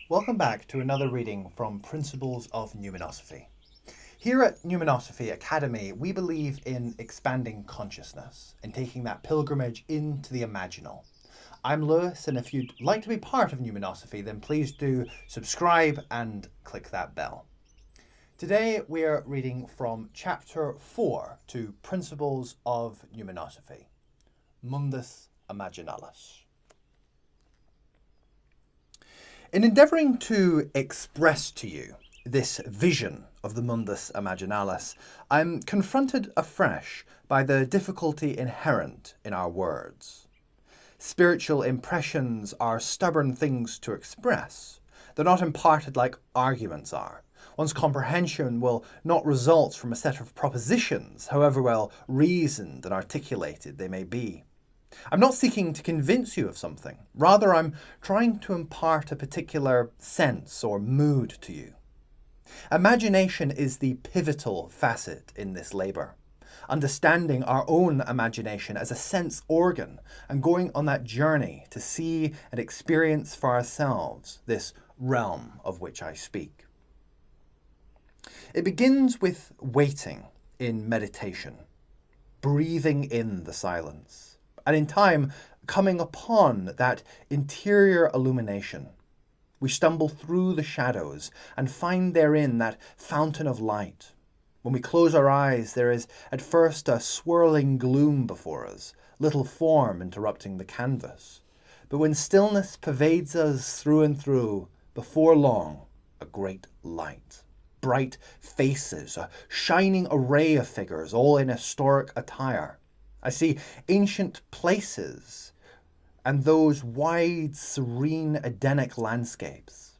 Welcome back to another reading from Principles of Numenosophy. Here at Numenosophy Academy, we believe in expanding consciousness and taking that pilgrimage into the imaginal. I'm Lewis, and if you'd like to be part of Numenosophy, then please do subscribe and click that bell. Today we are reading from Chapter 4 to Principles of Numenosophy, Mundus Imaginalis. In endeavouring to express to you this vision of the Mundus Imaginalis, I'm confronted afresh by the difficulty inherent in our words. Spiritual impressions are stubborn things to express. They're not imparted like arguments are. One's comprehension will not result from a set of propositions, however well reasoned and articulated they may be. I'm not seeking to convince you of something. Rather, I'm trying to impart a particular sense or mood to you. Imagination is the pivotal facet in this labour. Understanding our own imagination as a sense organ and going on that journey to see and experience for ourselves this realm of which I speak. It begins with waiting in meditation, breathing in the silence, and in time, coming upon that interior illumination. We stumble through the shadows and find therein that fountain of light. When we close our eyes, there is at first a swirling gloom before us, little form interrupting the canvas. But when stillness pervades us through and through, before long, a great light. Bright faces, a shining array of figures, all in historic attire. I see ancient places and those wide, serene, Edenic landscapes.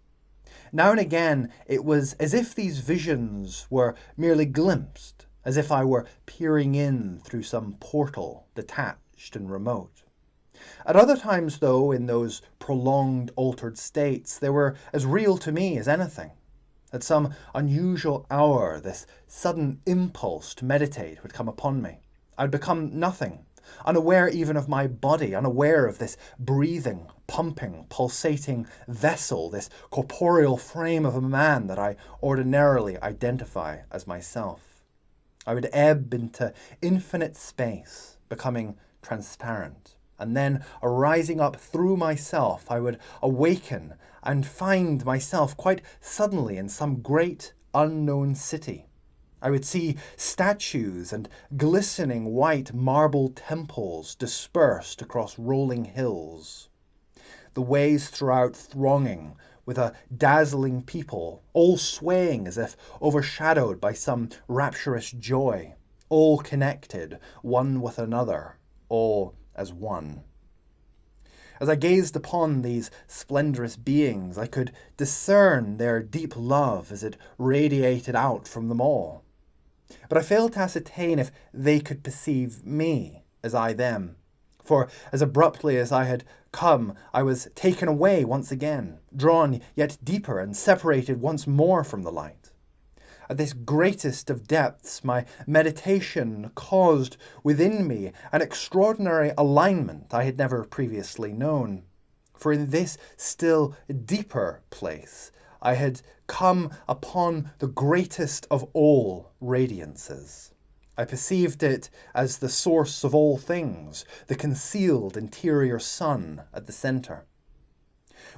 Now and again, it was as if these visions were merely glimpsed, as if I were peering in through some portal, detached and remote. At other times, though, in those prolonged, altered states, they were as real to me as anything. At some unusual hour, this sudden impulse to meditate would come upon me. I'd become nothing, unaware even of my body, unaware of this breathing, pumping, pulsating vessel, this corporeal frame of a man that I ordinarily identify as myself. I would ebb into infinite space, becoming transparent, and then arising up through myself, I would awaken and find myself quite suddenly in some great unknown city. I would see statues and glistening white marble temples dispersed across rolling hills. The ways throughout thronging with a dazzling people, all swaying as if overshadowed by some rapturous joy, all connected one with another, all as one. As I gazed upon these splendorous beings, I could discern their deep love as it radiated out from them all. But I failed to ascertain if they could perceive me as I them. For as abruptly as I had come, I was taken away once again, drawn yet deeper and separated once more from the light. At this greatest of depths, my meditation caused within me an extraordinary alignment I had never previously known. For in this still deeper place, I had come upon the greatest of all radiances. I perceived it as the source of all things, the concealed interior sun at the centre.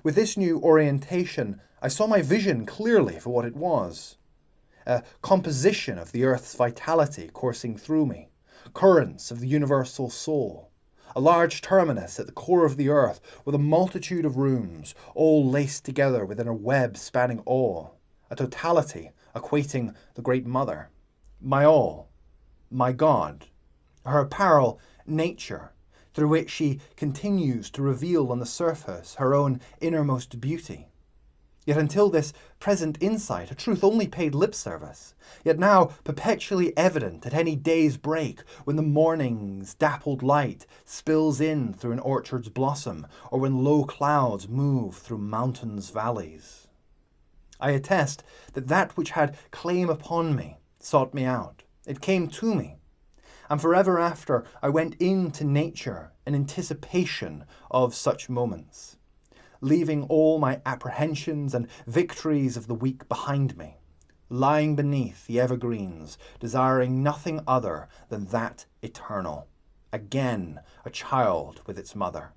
With this new orientation, I saw my vision clearly for what it was. A composition of the earth's vitality coursing through me, currents of the universal soul. A large terminus at the core of the earth with a multitude of rooms, all laced together within a web spanning all. A totality equating the Great Mother. My all. My God. Her apparel, nature, through which she continues to reveal on the surface her own innermost beauty. Yet until this present insight, a truth only paid lip service, yet now perpetually evident at any day's break, when the morning's dappled light spills in through an orchard's blossom, or when low clouds move through mountains' valleys. I attest that that which had claim upon me sought me out. It came to me, and forever after I went into nature in anticipation of such moments. leaving all my apprehensions and victories of the week behind me, lying beneath the evergreens, desiring nothing other than that eternal. Again, a child with its mother,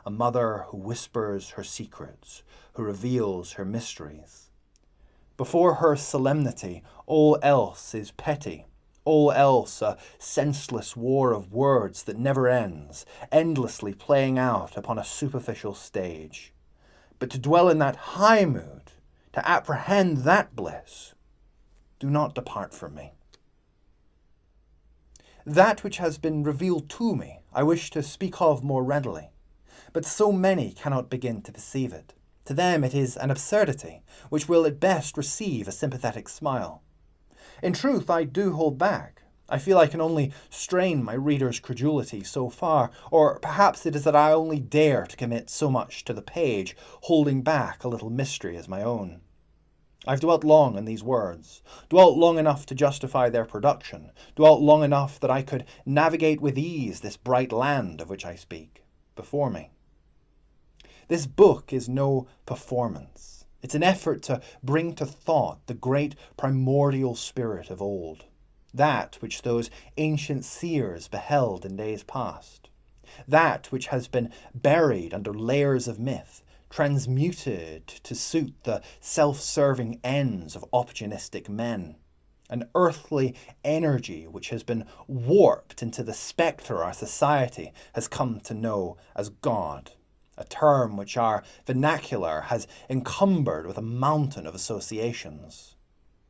a mother who whispers her secrets, who reveals her mysteries. Before her solemnity, all else is petty, all else a senseless war of words that never ends, endlessly playing out upon a superficial stage. But to dwell in that high mood, to apprehend that bliss, do not depart from me. That which has been revealed to me, I wish to speak of more readily, but so many cannot begin to perceive it. To them it is an absurdity, which will at best receive a sympathetic smile. In truth, I do hold back. I feel I can only strain my reader's credulity so far, or perhaps it is that I only dare to commit so much to the page, holding back a little mystery as my own. I've dwelt long on these words, dwelt long enough to justify their production, dwelt long enough that I could navigate with ease this bright land of which I speak, before me. This book is no performance. It's an effort to bring to thought the great primordial spirit of old, that which those ancient seers beheld in days past, that which has been buried under layers of myth, transmuted to suit the self-serving ends of opportunistic men, an earthly energy which has been warped into the spectre our society has come to know as God, a term which our vernacular has encumbered with a mountain of associations.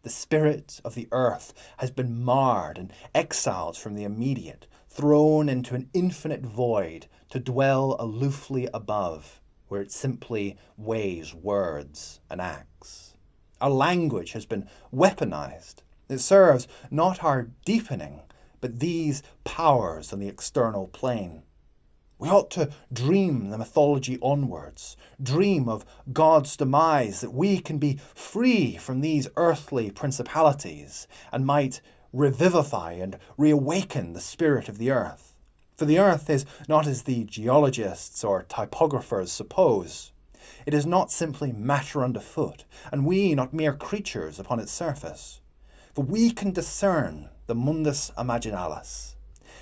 The spirit of the earth has been marred and exiled from the immediate, thrown into an infinite void to dwell aloofly above, where it simply weighs words and acts. Our language has been weaponized. It serves not our deepening, but these powers on the external plane. We ought to dream the mythology onwards, dream of God's demise, that we can be free from these earthly principalities and might revivify and reawaken the spirit of the earth. For the earth is not as the geologists or typographers suppose. It is not simply matter underfoot, and we not mere creatures upon its surface. For we can discern the Mundus Imaginalis.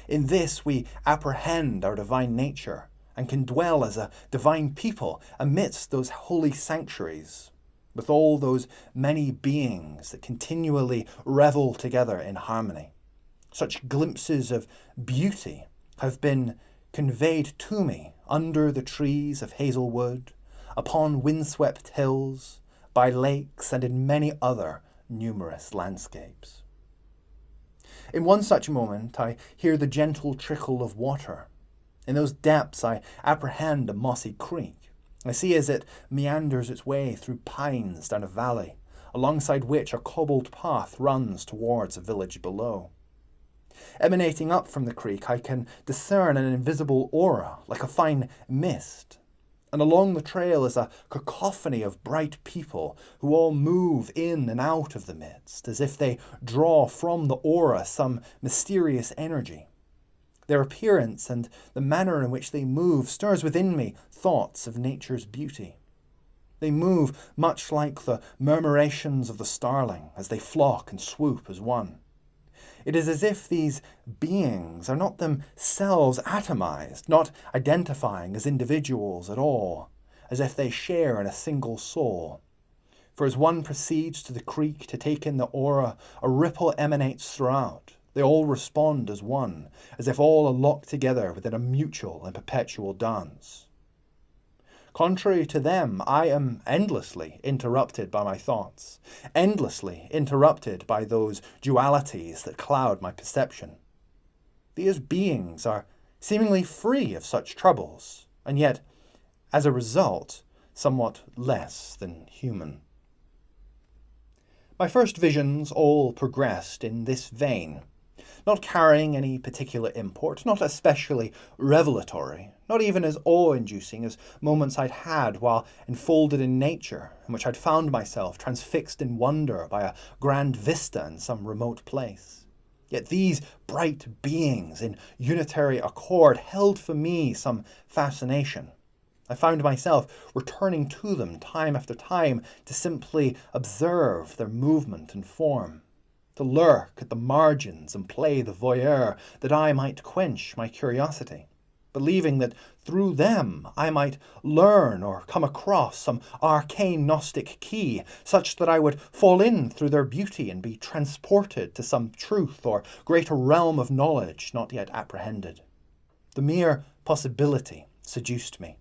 In this we apprehend our divine nature, and can dwell as a divine people amidst those holy sanctuaries, with all those many beings that continually revel together in harmony. Such glimpses of beauty have been conveyed to me under the trees of Hazelwood, upon windswept hills, by lakes, and in many other numerous landscapes. In one such moment I hear the gentle trickle of water. In those depths I apprehend a mossy creek. I see as it meanders its way through pines down a valley, alongside which a cobbled path runs towards a village below. Emanating up from the creek, I can discern an invisible aura, like a fine mist. And along the trail is a cacophony of bright people who all move in and out of the midst, as if they draw from the aura some mysterious energy. Their appearance and the manner in which they move stirs within me thoughts of nature's beauty. They move much like the murmurations of the starling as they flock and swoop as one. It is as if these beings are not themselves atomized, not identifying as individuals at all, as if they share in a single soul. For as one proceeds to the creek to take in the aura, a ripple emanates throughout. They all respond as one, as if all are locked together within a mutual and perpetual dance. Contrary to them, I am endlessly interrupted by my thoughts, endlessly interrupted by those dualities that cloud my perception. These beings are seemingly free of such troubles, and yet, as a result, somewhat less than human. My first visions all progressed in this vein, not carrying any particular import, not especially revelatory, not even as awe-inducing as moments I'd had while enfolded in nature, in which I'd found myself transfixed in wonder by a grand vista in some remote place. Yet these bright beings in unitary accord held for me some fascination. I found myself returning to them time after time to simply observe their movement and form, to lurk at the margins and play the voyeur that I might quench my curiosity, believing that through them I might learn or come across some arcane Gnostic key, such that I would fall in through their beauty and be transported to some truth or greater realm of knowledge not yet apprehended. The mere possibility seduced me.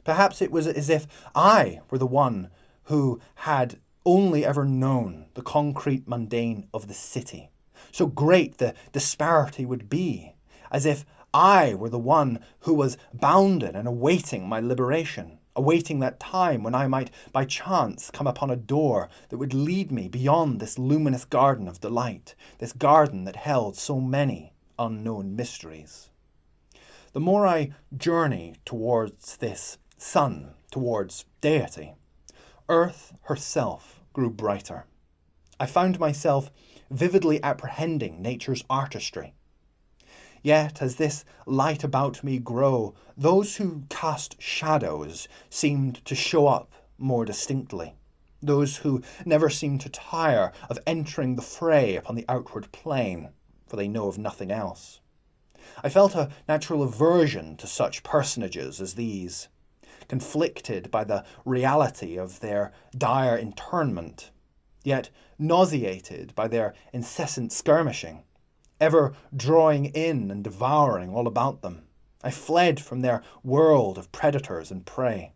Perhaps it was as if I were the one who had only ever known the concrete mundane of the city. So great the disparity would be, as if I were the one who was bounded and awaiting my liberation, awaiting that time when I might by chance come upon a door that would lead me beyond this luminous garden of delight, this garden that held so many unknown mysteries. The more I journeyed towards this sun, towards deity, earth herself grew brighter. I found myself vividly apprehending nature's artistry. Yet, as this light about me grew, those who cast shadows seemed to show up more distinctly. Those who never seemed to tire of entering the fray upon the outward plane, for they know of nothing else. I felt a natural aversion to such personages as these, conflicted by the reality of their dire internment, yet nauseated by their incessant skirmishing, ever drawing in and devouring all about them. I fled from their world of predators and prey.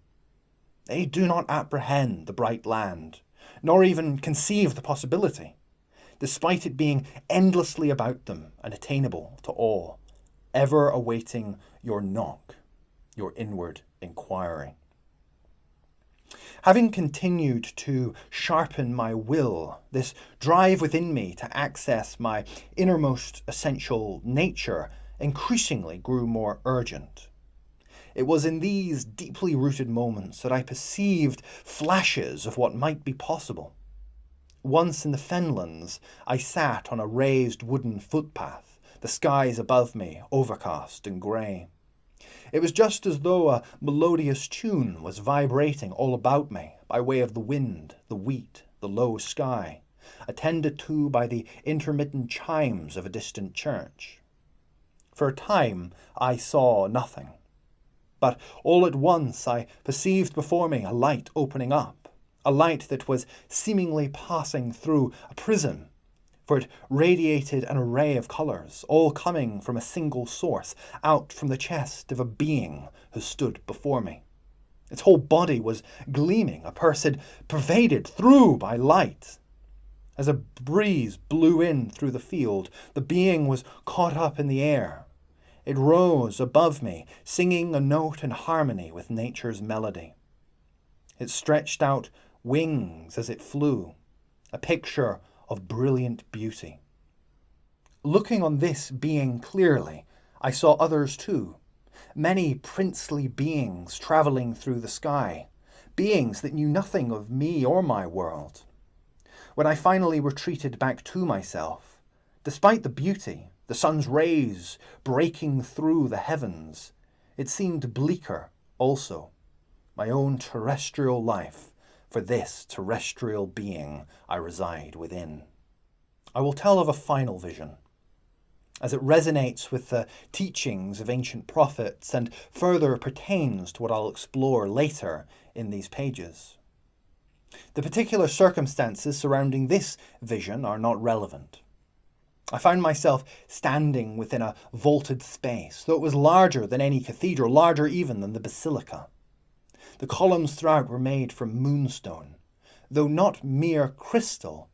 They do not apprehend the bright land, nor even conceive the possibility, despite it being endlessly about them and attainable to all, ever awaiting your knock, your inward inquiry. Having continued to sharpen my will, this drive within me to access my innermost essential nature increasingly grew more urgent. It was in these deeply rooted moments that I perceived flashes of what might be possible. Once in the fenlands, I sat on a raised wooden footpath, the skies above me overcast and grey. It was just as though a melodious tune was vibrating all about me by way of the wind, the wheat, the low sky, attended to by the intermittent chimes of a distant church. For a time I saw nothing, but all at once I perceived before me a light opening up, a light that was seemingly passing through a prism, for it radiated an array of colours, all coming from a single source, out from the chest of a being who stood before me. Its whole body was gleaming, a person pervaded through by light. As a breeze blew in through the field, the being was caught up in the air. It rose above me, singing a note in harmony with nature's melody. It stretched out wings as it flew, a picture of brilliant beauty. Looking on this being clearly, I saw others too, many princely beings travelling through the sky, beings that knew nothing of me or my world. When I finally retreated back to myself, despite the beauty, the sun's rays breaking through the heavens, it seemed bleaker also, my own terrestrial life, for this terrestrial being I reside within. I will tell of a final vision, as it resonates with the teachings of ancient prophets and further pertains to what I'll explore later in these pages. The particular circumstances surrounding this vision are not relevant. I found myself standing within a vaulted space, though it was larger than any cathedral, larger even than the basilica. The columns throughout were made from moonstone, though not mere crystal,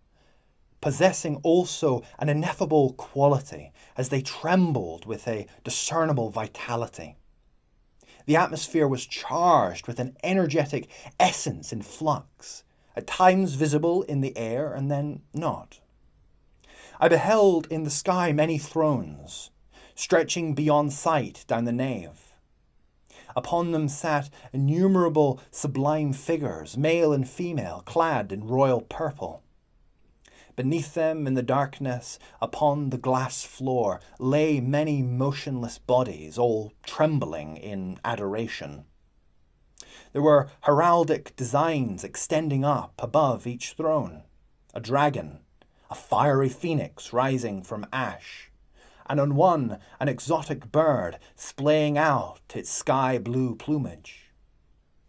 possessing also an ineffable quality as they trembled with a discernible vitality. The atmosphere was charged with an energetic essence in flux, at times visible in the air and then not. I beheld in the sky many thrones, stretching beyond sight down the nave. Upon them sat innumerable sublime figures, male and female, clad in royal purple. Beneath them, in the darkness, upon the glass floor, lay many motionless bodies, all trembling in adoration. There were heraldic designs extending up above each throne. A dragon, a fiery phoenix rising from ash, and on one an exotic bird splaying out its sky-blue plumage.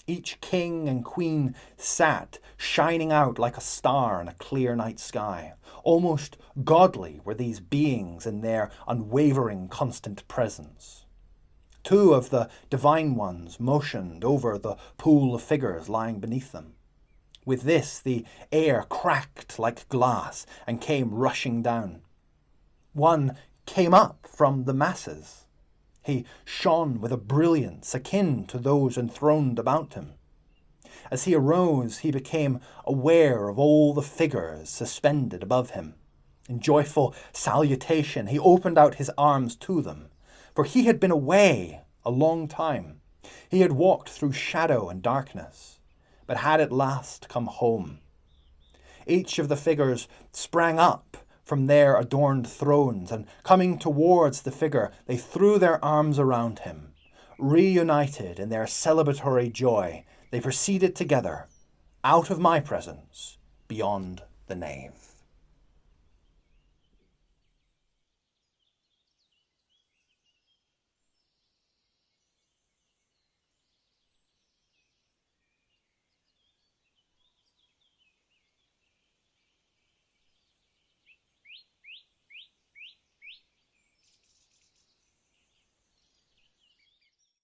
Each king and queen sat shining out like a star in a clear night sky. Almost godly were these beings in their unwavering constant presence. Two of the divine ones motioned over the pool of figures lying beneath them. With this, the air cracked like glass and came rushing down. One came up from the masses. He shone with a brilliance akin to those enthroned about him. As he arose, he became aware of all the figures suspended above him. In joyful salutation, he opened out his arms to them, for he had been away a long time. He had walked through shadow and darkness, but had at last come home. Each of the figures sprang up from their adorned thrones, and coming towards the figure, they threw their arms around him. Reunited in their celebratory joy, they proceeded together, out of my presence, beyond the nave.